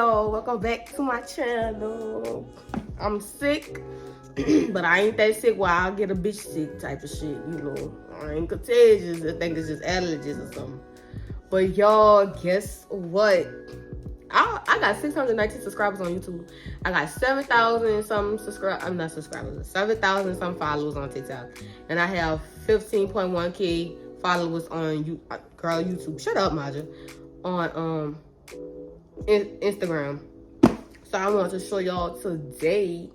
y'all, welcome back to my channel. I'm sick, but I ain't that sick where I'll get a bitch sick type of shit, you know. I ain't contagious. I think it's just allergies or something. But y'all, guess what? I got 619 subscribers on YouTube. I got 7,000 some subscribers. I'm not subscribers. 7,000 some followers on TikTok, and I have 15.1K followers on YouTube. Shut up, Maja. On Instagram. So I want to show y'all today.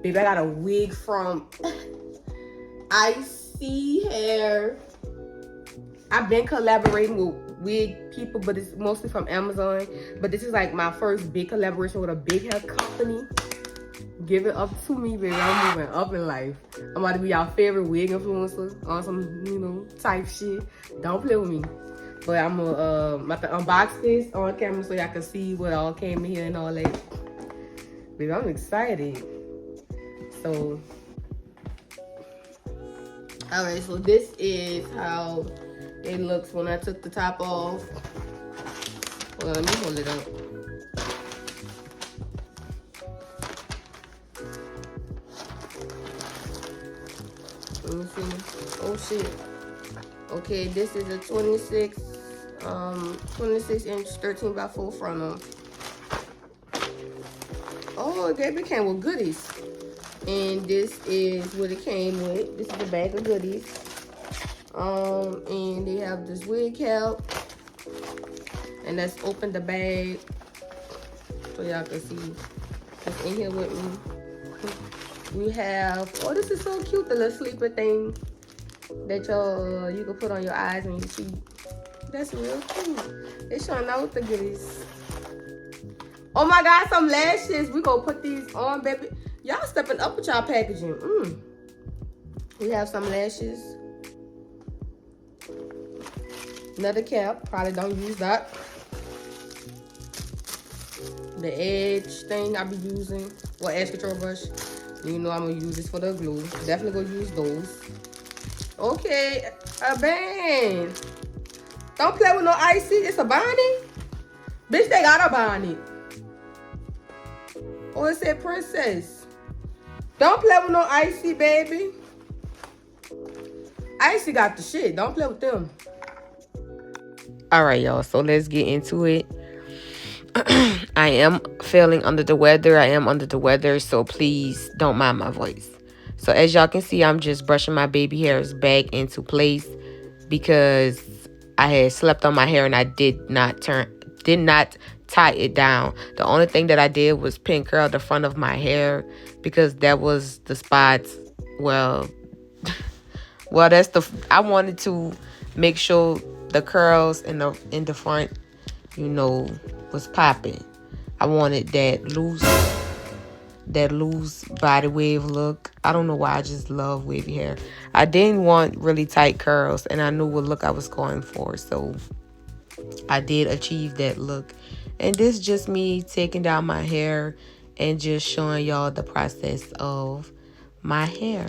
Baby, I got a wig from Isee hair. I've been collaborating with wig people, but it's mostly from Amazon. But this is like my first big collaboration with a big hair company. Give it up to me, baby. I'm moving up in life. I'm about to be y'all favorite wig influencer on some, you know, type shit. Don't play with me. But I'm about to unbox this on camera so y'all can see what all came in here and all that. Baby, I'm excited. So, alright, so this is how it looks when I took the top off. Hold on, let me hold it up. Let me see. Oh shit. Okay, this is a 26 inch 13 by 4 frontal. Oh, it came with goodies. And this is what it came with. This is the bag of goodies. And they have this wig cap. And let's open the bag so y'all can see what's in here with me. We have, oh, this is so cute, the little sleeper thing that you can put on your eyes and your feet. That's real cute. They showing out the goodies. Oh my God, some lashes. We gonna put these on, baby. Y'all stepping up with y'all packaging. We have some lashes. Another cap. Probably don't use that. The edge thing I be using. Well, edge control brush. You know I'm gonna use this for the glue. Definitely gonna use those. Okay, a band. Don't play with no Isee. It's a bonnet. Bitch, they got a bonnet. Oh, it said princess. Don't play with no Isee, baby. Isee got the shit. Don't play with them. All right, y'all. So let's get into it. I am feeling under the weather. So please don't mind my voice. So as y'all can see, I'm just brushing my baby hairs back into place because I had slept on my hair and I did not tie it down. The only thing that I did was pin curl the front of my hair because that was the spots. Well, I wanted to make sure the curls in the front, you know, was popping. I wanted that loose body wave look. I don't know why, I just love wavy hair. I didn't want really tight curls, and I knew what look I was going for, so I did achieve that look. And this is just me taking down my hair and just showing y'all the process of my hair.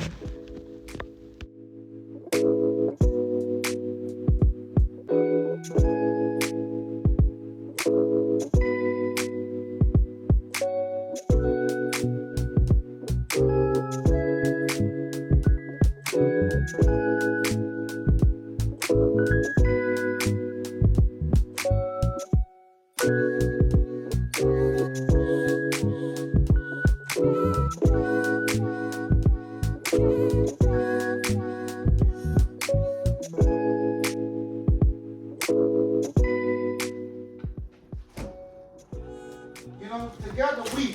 Together we.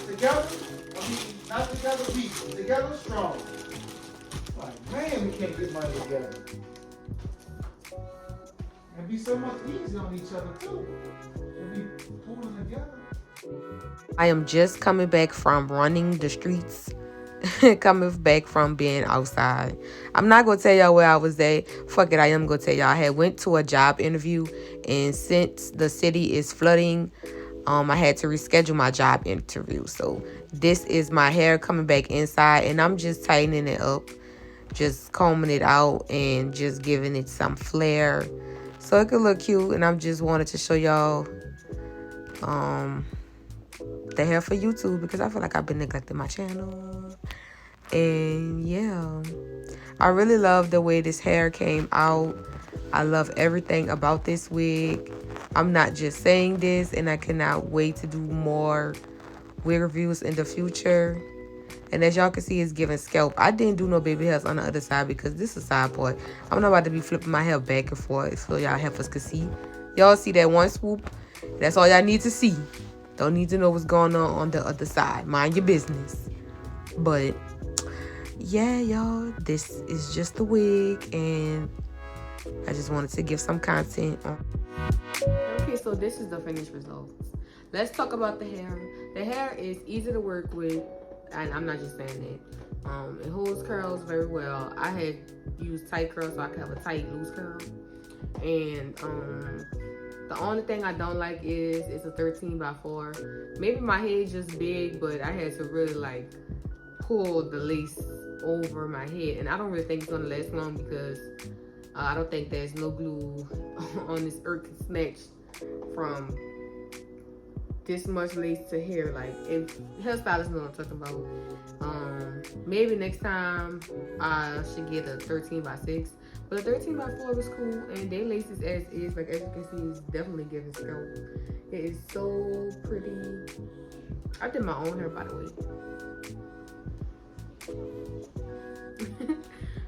Together, not together we. Together strong. Like, man, we can't get money together. It'd be so much easier on each other too. It'd be pulling together. I am just coming back from running the streets. Coming back from being outside. I'm not gonna tell y'all where I was at. Fuck it, I am gonna tell y'all. I had went to a job interview, and since the city is flooding, I had to reschedule my job interview. So this is my hair coming back inside, and I'm just tightening it up, just combing it out and just giving it some flair so it could look cute. And I just wanted to show y'all the hair for YouTube because I feel like I've been neglecting my channel. And yeah, I really love the way this hair came out. I love everything about this wig. I'm not just saying this, and I cannot wait to do more wig reviews in the future. And as y'all can see, it's giving scalp. I didn't do no baby hairs on the other side because this is a side part. I'm not about to be flipping my hair back and forth so y'all heifers can see. Y'all see that one swoop? That's all y'all need to see. Don't need to know what's going on the other side. Mind your business. But yeah, y'all, this is just the wig, and I just wanted to give some content on. Okay, so this is the finished results. Let's talk about the hair. The hair is easy to work with, and I'm not just saying that. It holds curls very well. I had used tight curls so I could have a tight, loose curl. And the only thing I don't like is it's a 13x4. Maybe my head just big, but I had to really like pull the lace over my head, and I don't really think it's gonna last long because I don't think there's no glue on this earth can snatch from this much lace to hair. Like, if hairstylists know what I'm talking about. Maybe next time I should get a 13x6, but a 13x4 was cool, and they laces as is. Like, as you can see, it's definitely giving scalp. It is so pretty. I did my own hair, by the way.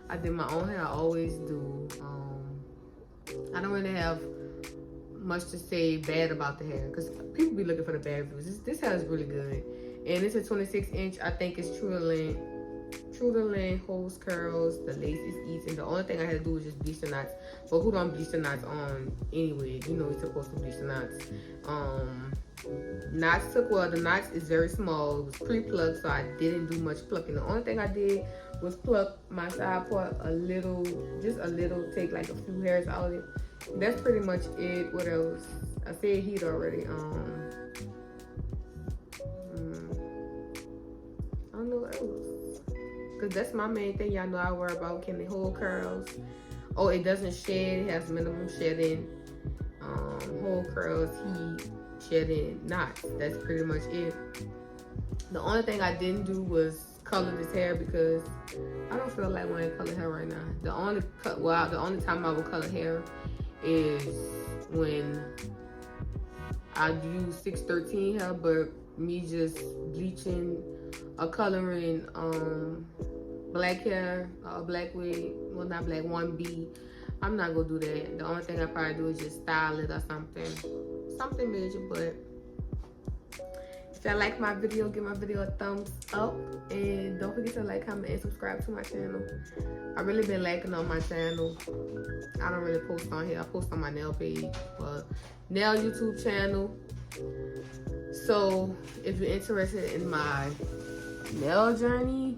I did my own hair. I always do. I don't really have much to say bad about the hair because people be looking for the bad reviews. This hair is really good, and it's a 26-inch. I think it's true to length, holds curls. The lace is easy. The only thing I had to do was just bleach the knots. But who don't bleach the knots on anyway? You know, you're supposed to bleach the knots. Knots took, well, the knots is very small. It was pre-plucked, so I didn't do much plucking. The only thing I did was pluck my side part a little, just a little, take like a few hairs out of it. That's pretty much it. What else? I said heat already. I don't know what else, because that's my main thing. Y'all know I worry about, can they hold curls? Oh, it doesn't shed. It has minimum shedding. Hold curls, heat, shedding, knots. That's pretty much it. The only thing I didn't do was color this hair because I don't feel like wearing colored hair right now. The only time I will color hair is when I use 613 hair, but me just bleaching or coloring black hair, black wig, well, not black, 1B. I'm not gonna do that. The only thing I probably do is just style it or something major. But if y'all like my video, give my video a thumbs up, and don't forget to like, comment, and subscribe to my channel. I've really been lacking on my channel. I don't really post on here. I post on my nail page, but nail YouTube channel. So if you're interested in my nail journey,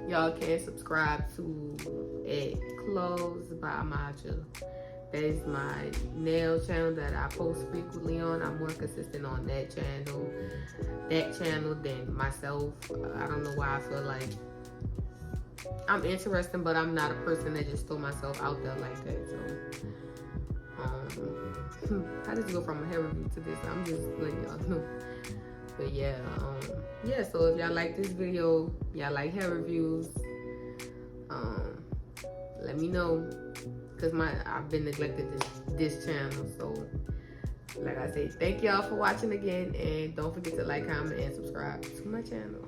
y'all can subscribe to Clothes by Maja. That is my nail channel that I post frequently on. I'm more consistent on that channel than myself. I don't know why. I feel like I'm interesting, but I'm not a person that just throw myself out there like that. So I just go from a hair review to this. I'm just letting y'all know. But yeah, so if y'all like this video, y'all like hair reviews, let me know, because I've been neglected this channel. So like I say, thank y'all for watching again, and don't forget to like, comment, and subscribe to my channel.